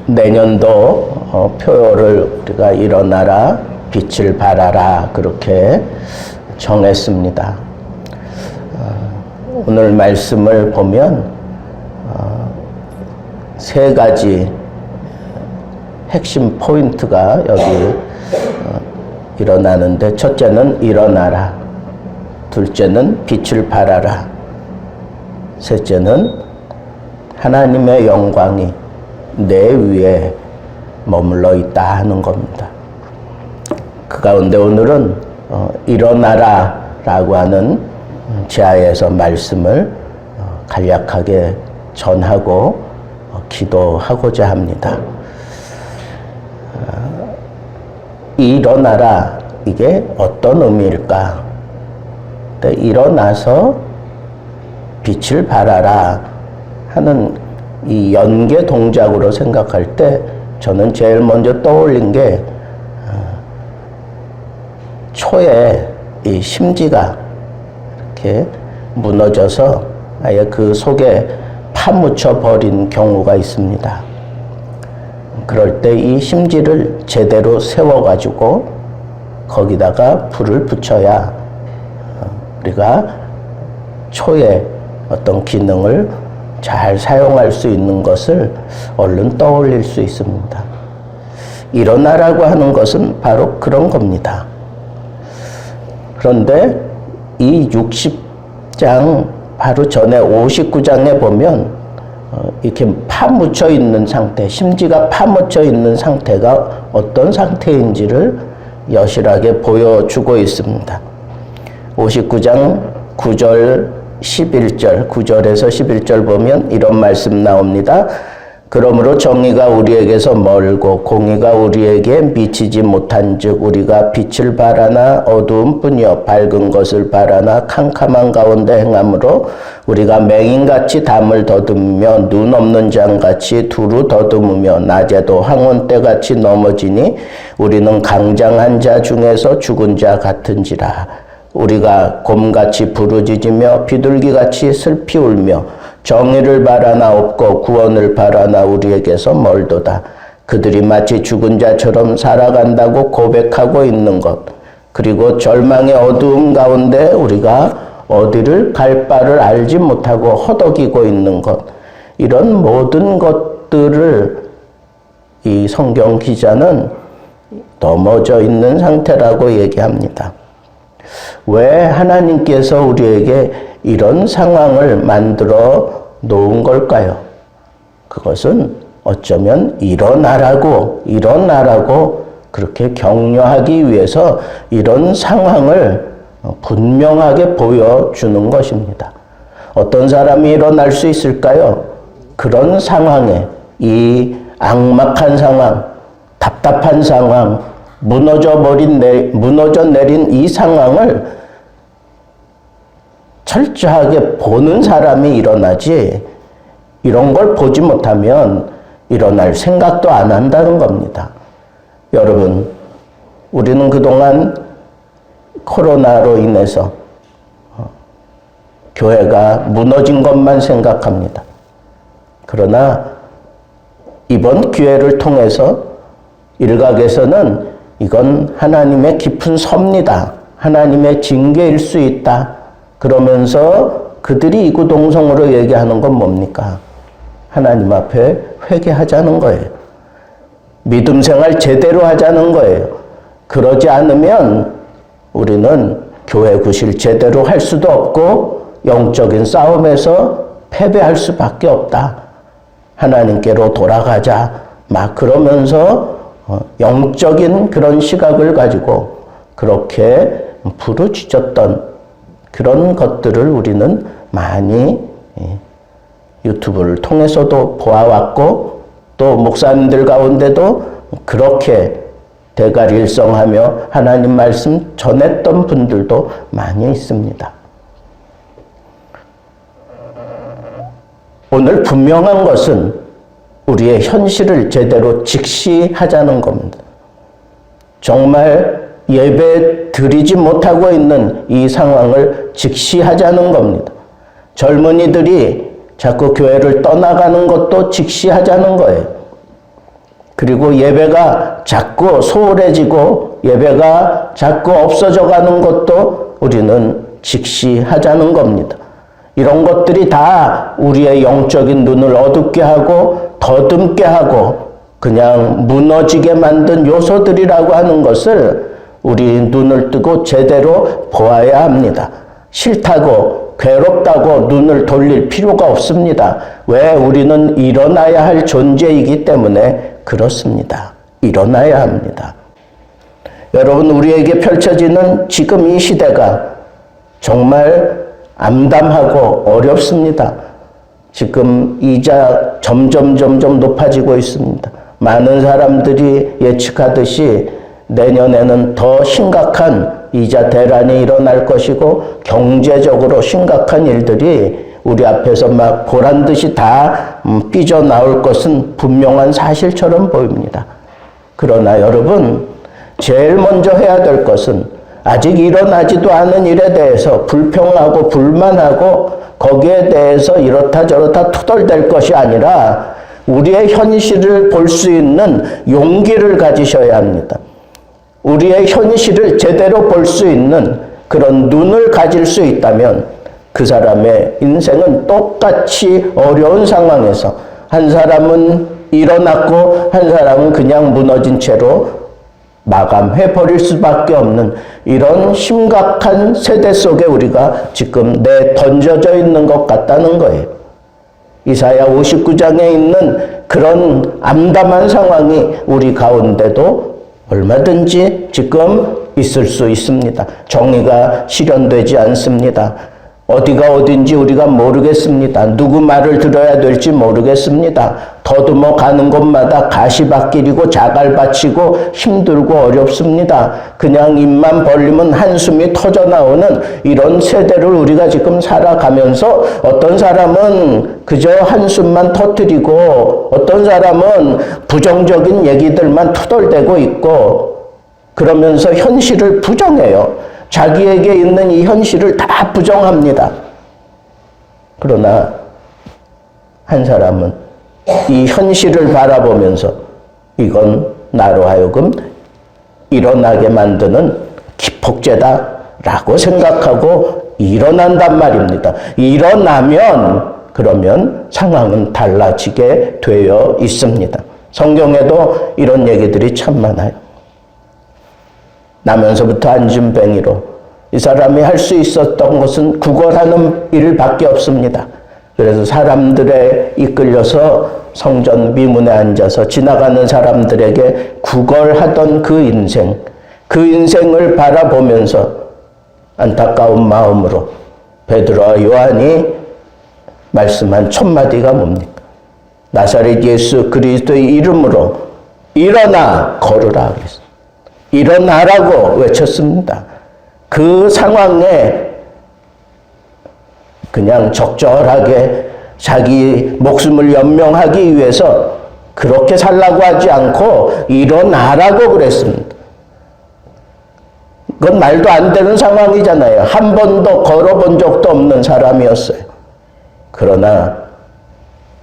내년도 표를 우리가 일어나라, 빛을 발하라 그렇게 정했습니다. 오늘 말씀을 보면 세 가지 핵심 포인트가 여기 일어나는데, 첫째는 일어나라, 둘째는 빛을 발하라, 셋째는 하나님의 영광이 내 위에 머물러 있다 하는 겁니다. 그 가운데 오늘은 일어나라 라고 하는 제하에서 말씀을 간략하게 전하고 기도하고자 합니다. 일어나라, 이게 어떤 의미일까? 일어나서 빛을 발하라 하는 이 연계 동작으로 생각할 때 저는 제일 먼저 떠올린 게 초에 이 심지가 이렇게 무너져서 아예 그 속에 파묻혀 버린 경우가 있습니다. 그럴 때 이 심지를 제대로 세워가지고 거기다가 불을 붙여야 우리가 초에 어떤 기능을 잘 사용할 수 있는 것을 얼른 떠올릴 수 있습니다. 일어나라고 하는 것은 바로 그런 겁니다. 그런데 이 60장 바로 전에 59장에 보면 이렇게 파묻혀 있는 상태, 심지가 파묻혀 있는 상태가 어떤 상태인지를 여실하게 보여주고 있습니다. 59장 9절 11절, 9절에서 11절 보면 이런 말씀 나옵니다. 그러므로 정의가 우리에게서 멀고 공의가 우리에게 미치지 못한즉 우리가 빛을 바라나 어두운 뿐이요 밝은 것을 바라나 캄캄한 가운데 행함으로 우리가 맹인같이 담을 더듬으며 눈 없는 장같이 두루 더듬으며 낮에도 황혼때같이 넘어지니 우리는 강장한 자 중에서 죽은 자 같은지라. 우리가 곰같이 부르짖으며 비둘기같이 슬피 울며 정의를 바라나 없고 구원을 바라나 우리에게서 멀도다. 그들이 마치 죽은 자처럼 살아간다고 고백하고 있는 것, 그리고 절망의 어두움 가운데 우리가 어디를 갈 바를 알지 못하고 허덕이고 있는 것, 이런 모든 것들을 이 성경 기자는 넘어져 있는 상태라고 얘기합니다. 왜 하나님께서 우리에게 이런 상황을 만들어 놓은 걸까요? 그것은 어쩌면 일어나라고 그렇게 격려하기 위해서 이런 상황을 분명하게 보여주는 것입니다. 어떤 사람이 일어날 수 있을까요? 그런 상황에, 이 악막한 상황, 답답한 상황, 무너져 내린 이 상황을 철저하게 보는 사람이 일어나지, 이런 걸 보지 못하면 일어날 생각도 안 한다는 겁니다. 여러분, 우리는 그동안 코로나로 인해서 교회가 무너진 것만 생각합니다. 그러나 이번 기회를 통해서 일각에서는 이건 하나님의 깊은 섭니다. 하나님의 징계일 수 있다. 그러면서 그들이 이구동성으로 얘기하는 건 뭡니까? 하나님 앞에 회개하자는 거예요. 믿음 생활 제대로 하자는 거예요. 그러지 않으면 우리는 교회 구실 제대로 할 수도 없고 영적인 싸움에서 패배할 수밖에 없다. 하나님께로 돌아가자. 막 그러면서 영적인 그런 시각을 가지고 그렇게 부르짖었던 그런 것들을 우리는 많이 유튜브를 통해서도 보아왔고, 또 목사님들 가운데도 그렇게 대가일성하며 하나님 말씀 전했던 분들도 많이 있습니다. 오늘 분명한 것은 우리의 현실을 제대로 직시하자는 겁니다. 정말 예배 드리지 못하고 있는 이 상황을 직시하자는 겁니다. 젊은이들이 자꾸 교회를 떠나가는 것도 직시하자는 거예요. 그리고 예배가 자꾸 소홀해지고 예배가 자꾸 없어져 가는 것도 우리는 직시하자는 겁니다. 이런 것들이 다 우리의 영적인 눈을 어둡게 하고 더듬게 하고 그냥 무너지게 만든 요소들이라고 하는 것을 우리 눈을 뜨고 제대로 보아야 합니다. 싫다고 괴롭다고 눈을 돌릴 필요가 없습니다. 왜? 우리는 일어나야 할 존재이기 때문에 그렇습니다. 일어나야 합니다. 여러분, 우리에게 펼쳐지는 지금 이 시대가 정말 암담하고 어렵습니다. 지금 이자 점점 높아지고 있습니다. 많은 사람들이 예측하듯이 내년에는 더 심각한 이자 대란이 일어날 것이고 경제적으로 심각한 일들이 우리 앞에서 막 보란듯이 다 삐져나올 것은 분명한 사실처럼 보입니다. 그러나 여러분, 제일 먼저 해야 될 것은 아직 일어나지도 않은 일에 대해서 불평하고 불만하고 거기에 대해서 이렇다 저렇다 투덜댈 것이 아니라 우리의 현실을 볼 수 있는 용기를 가지셔야 합니다. 우리의 현실을 제대로 볼 수 있는 그런 눈을 가질 수 있다면 그 사람의 인생은 똑같이 어려운 상황에서 한 사람은 일어났고 한 사람은 그냥 무너진 채로 마감해 버릴 수밖에 없는 이런 심각한 세대 속에 우리가 지금 내던져져 있는 것 같다는 거예요. 이사야 59장에 있는 그런 암담한 상황이 우리 가운데도 얼마든지 지금 있을 수 있습니다. 정의가 실현되지 않습니다. 어디가 어딘지 우리가 모르겠습니다. 누구 말을 들어야 될지 모르겠습니다. 더듬어 가는 곳마다 가시밭길이고 자갈밭이고 힘들고 어렵습니다. 그냥 입만 벌리면 한숨이 터져나오는 이런 세대를 우리가 지금 살아가면서 어떤 사람은 그저 한숨만 터뜨리고 어떤 사람은 부정적인 얘기들만 투덜대고 있고 그러면서 현실을 부정해요. 자기에게 있는 이 현실을 다 부정합니다. 그러나 한 사람은 이 현실을 바라보면서 이건 나로 하여금 일어나게 만드는 기폭제다라고 생각하고 일어난단 말입니다. 일어나면 그러면 상황은 달라지게 되어 있습니다. 성경에도 이런 얘기들이 참 많아요. 나면서부터 안진뱅이로 이 사람이 할 수 있었던 것은 구걸하는 일밖에 없습니다. 그래서 사람들에 이끌려서 성전 미문에 앉아서 지나가는 사람들에게 구걸하던 그 인생을 바라보면서 안타까운 마음으로 베드로와 요한이 말씀한 첫 마디가 뭡니까? 나사렛 예수 그리스도의 이름으로 일어나 걸으라 그랬습니다. 일어나라고 외쳤습니다. 그 상황에 그냥 적절하게 자기 목숨을 연명하기 위해서 그렇게 살라고 하지 않고 일어나라고 그랬습니다. 그건 말도 안 되는 상황이잖아요. 한 번도 걸어본 적도 없는 사람이었어요. 그러나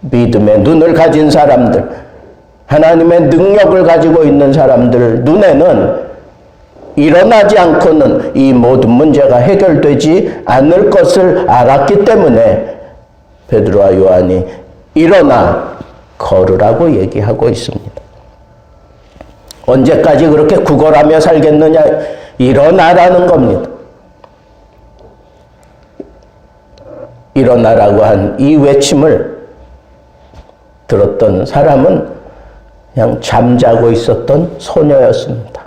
믿음의 눈을 가진 사람들, 하나님의 능력을 가지고 있는 사람들 눈에는 일어나지 않고는 이 모든 문제가 해결되지 않을 것을 알았기 때문에 베드로와 요한이 일어나 걸으라고 얘기하고 있습니다. 언제까지 그렇게 구걸하며 살겠느냐? 일어나라는 겁니다. 일어나라고 한 이 외침을 들었던 사람은 그냥 잠자고 있었던 소녀였습니다.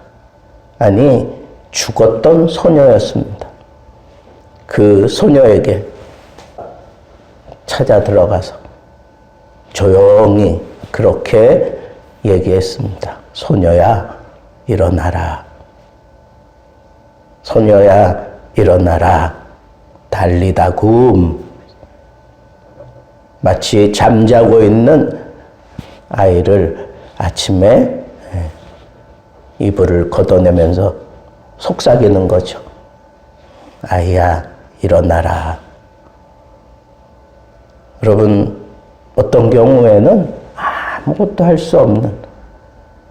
아니, 죽었던 소녀였습니다. 그 소녀에게 찾아 들어가서 조용히 그렇게 얘기했습니다. 소녀야, 일어나라. 소녀야, 일어나라. 달리다굼. 마치 잠자고 있는 아이를 아침에 이불을 걷어내면서 속삭이는 거죠. 아이야, 일어나라. 여러분, 어떤 경우에는 아무것도 할 수 없는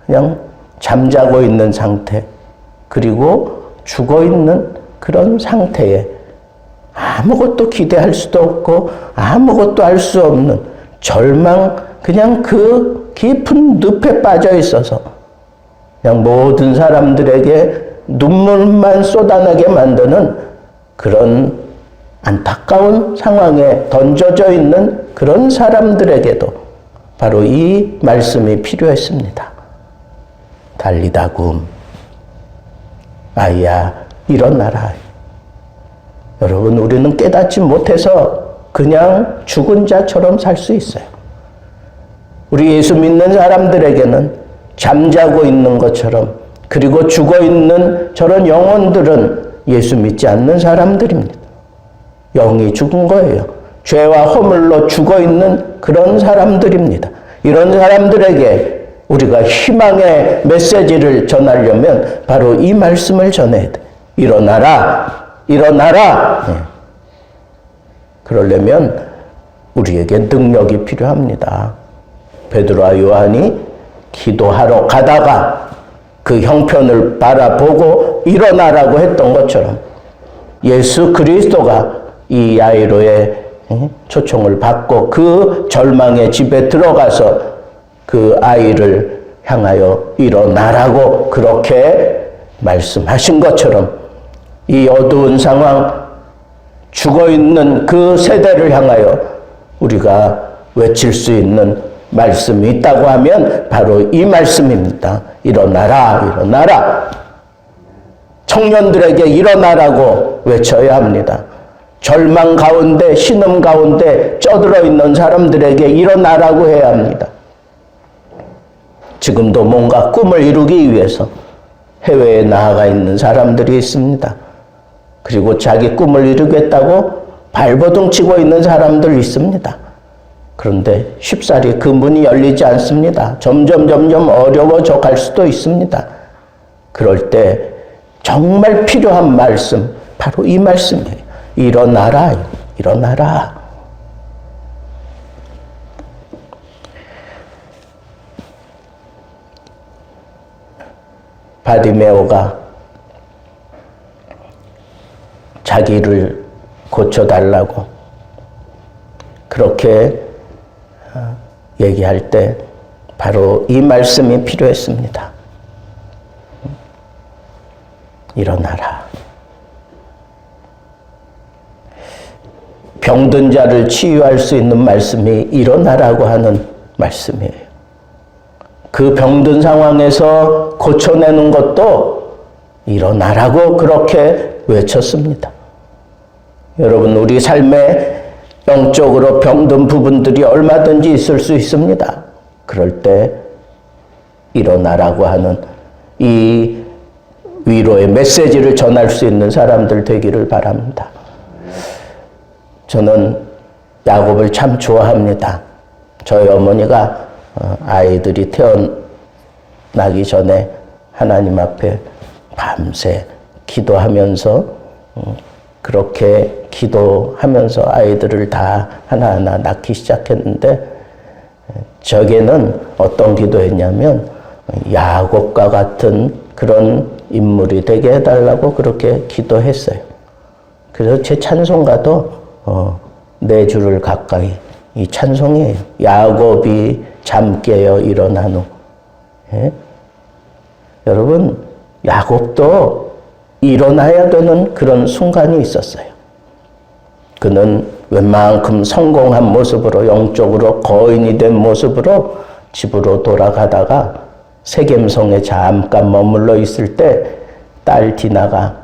그냥 잠자고 있는 상태, 그리고 죽어 있는 그런 상태에 아무것도 기대할 수도 없고 아무것도 할 수 없는 절망, 그냥 그 깊은 늪에 빠져 있어서 그냥 모든 사람들에게 눈물만 쏟아내게 만드는 그런 안타까운 상황에 던져져 있는 그런 사람들에게도 바로 이 말씀이 필요했습니다. 달리다굼, 아이야 일어나라. 여러분, 우리는 깨닫지 못해서 그냥 죽은 자처럼 살 수 있어요. 우리 예수 믿는 사람들에게는 잠자고 있는 것처럼, 그리고 죽어 있는 저런 영혼들은 예수 믿지 않는 사람들입니다. 영이 죽은 거예요. 죄와 허물로 죽어 있는 그런 사람들입니다. 이런 사람들에게 우리가 희망의 메시지를 전하려면 바로 이 말씀을 전해야 돼. 일어나라, 일어나라. 네. 그러려면 우리에게 능력이 필요합니다. 베드로와 요한이 기도하러 가다가 그 형편을 바라보고 일어나라고 했던 것처럼 예수 그리스도가 이 야이로의 초청을 받고 그 절망의 집에 들어가서 그 아이를 향하여 일어나라고 그렇게 말씀하신 것처럼 이 어두운 상황, 죽어있는 그 세대를 향하여 우리가 외칠 수 있는 말씀이 있다고 하면 바로 이 말씀입니다. 일어나라, 일어나라. 청년들에게 일어나라고 외쳐야 합니다. 절망 가운데, 신음 가운데 쩌들어 있는 사람들에게 일어나라고 해야 합니다. 지금도 뭔가 꿈을 이루기 위해서 해외에 나아가 있는 사람들이 있습니다. 그리고 자기 꿈을 이루겠다고 발버둥 치고 있는 사람들 있습니다. 그런데 쉽사리 그 문이 열리지 않습니다. 점점 어려워져 갈 수도 있습니다. 그럴 때 정말 필요한 말씀, 바로 이 말씀이에요. 일어나라, 일어나라. 바디메오가 자기를 고쳐달라고 그렇게 얘기할 때 바로 이 말씀이 필요했습니다. 일어나라. 병든 자를 치유할 수 있는 말씀이 일어나라고 하는 말씀이에요. 그 병든 상황에서 고쳐내는 것도 일어나라고 그렇게 외쳤습니다. 여러분, 우리 삶에 영적으로 병든 부분들이 얼마든지 있을 수 있습니다. 그럴 때 일어나라고 하는 이 위로의 메시지를 전할 수 있는 사람들 되기를 바랍니다. 저는 야곱을 참 좋아합니다. 저희 어머니가 아이들이 태어나기 전에 하나님 앞에 밤새 기도하면서 그렇게 기도하면서 아이들을 다 하나하나 낳기 시작했는데, 저에게는 어떤 기도했냐면 야곱과 같은 그런 인물이 되게 해달라고 그렇게 기도했어요. 그래서 제 찬송가도 4줄을 가까이 이 찬송이에요. 야곱이 잠 깨어 일어난 후. 예? 여러분, 야곱도 일어나야 되는 그런 순간이 있었어요. 그는 웬만큼 성공한 모습으로, 영적으로 거인이 된 모습으로 집으로 돌아가다가 세겜성에 잠깐 머물러 있을 때 딸 디나가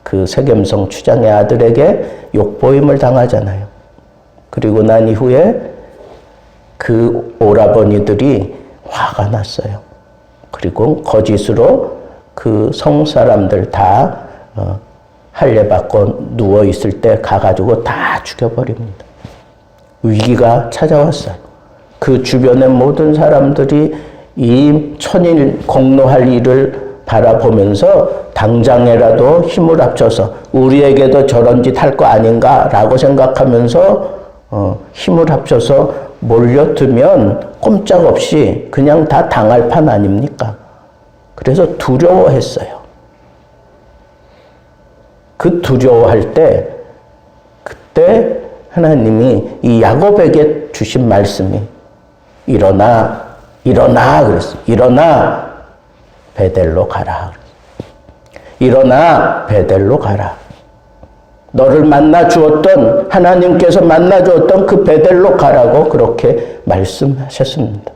그 세겜성 추장의 아들에게 욕보임을 당하잖아요. 그리고 난 이후에 그 오라버니들이 화가 났어요. 그리고 거짓으로 그 성 사람들 다 할례받고 누워있을 때 가가지고 다 죽여버립니다. 위기가 찾아왔어요. 그 주변의 모든 사람들이 이 천일 공로할 일을 바라보면서 당장에라도 힘을 합쳐서 우리에게도 저런 짓 할 거 아닌가라고 생각하면서 힘을 합쳐서 몰려들면 꼼짝없이 그냥 다 당할 판 아닙니까? 그래서 두려워했어요. 그 두려워할 때 그때 하나님이 이 야곱에게 주신 말씀이 일어나 그랬어요. 일어나 베델로 가라. 일어나 베델로 가라. 너를 만나 주었던 하나님께서 만나 주었던 그 베델로 가라고 그렇게 말씀하셨습니다.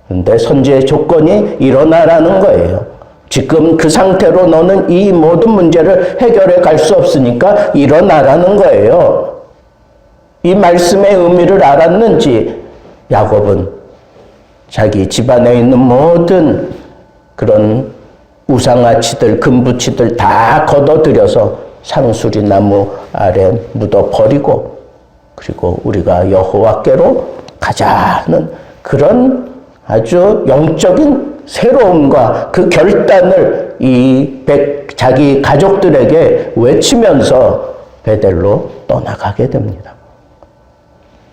그런데 선지의 조건이 일어나라는 거예요. 지금 그 상태로 너는 이 모든 문제를 해결해 갈 수 없으니까 일어나라는 거예요. 이 말씀의 의미를 알았는지 야곱은 자기 집안에 있는 모든 그런 우상아치들, 금부치들 다 걷어들여서 상수리 나무 아래 묻어버리고 그리고 우리가 여호와께로 가자는 그런 아주 영적인 새로움과 그 결단을 자기 가족들에게 외치면서 베델로 떠나가게 됩니다.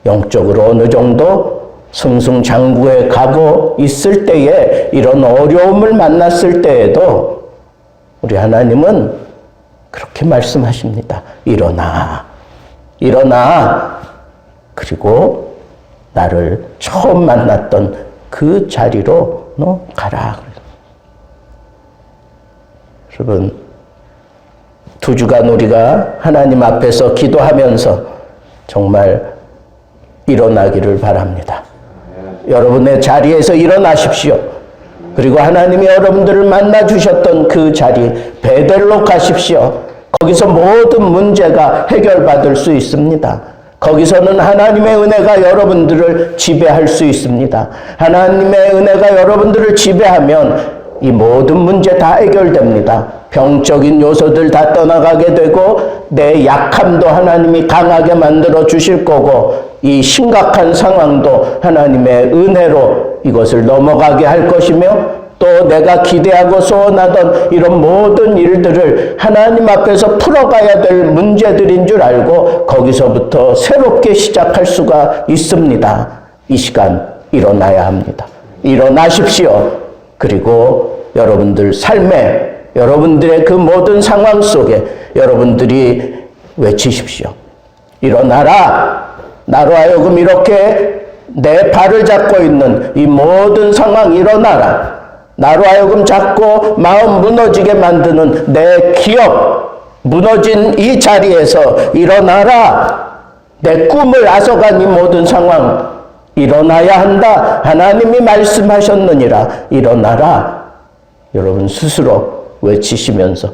영적으로 어느 정도 승승장구해 가고 있을 때에 이런 어려움을 만났을 때에도 우리 하나님은 그렇게 말씀하십니다. 일어나. 그리고 나를 처음 만났던 그 자리로 너 가라. 여러분, 2주간 우리가 하나님 앞에서 기도하면서 정말 일어나기를 바랍니다. 여러분의 자리에서 일어나십시오. 그리고 하나님이 여러분들을 만나 주셨던 그 자리 베델로 가십시오. 거기서 모든 문제가 해결받을 수 있습니다. 거기서는 하나님의 은혜가 여러분들을 지배할 수 있습니다. 하나님의 은혜가 여러분들을 지배하면 이 모든 문제 다 해결됩니다. 병적인 요소들 다 떠나가게 되고 내 약함도 하나님이 강하게 만들어 주실 거고 이 심각한 상황도 하나님의 은혜로 이것을 넘어가게 할 것이며 또 내가 기대하고 소원하던 이런 모든 일들을 하나님 앞에서 풀어가야 될 문제들인 줄 알고 거기서부터 새롭게 시작할 수가 있습니다. 이 시간 일어나야 합니다. 일어나십시오. 그리고 여러분들 삶에 여러분들의 그 모든 상황 속에 여러분들이 외치십시오. 일어나라. 나로 하여금 이렇게 내 발을 잡고 있는 이 모든 상황 일어나라. 나로 하여금 자꾸 마음 무너지게 만드는 내 기업 무너진 이 자리에서 일어나라. 내 꿈을 앗아간 이 모든 상황 일어나야 한다. 하나님이 말씀하셨느니라. 일어나라. 여러분 스스로 외치시면서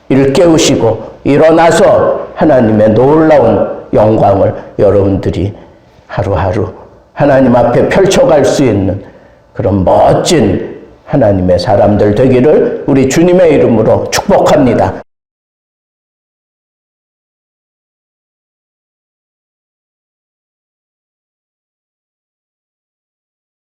일깨우시고 일어나서 하나님의 놀라운 영광을 여러분들이 하루하루 하나님 앞에 펼쳐갈 수 있는 그런 멋진 하나님의 사람들 되기를 우리 주님의 이름으로 축복합니다.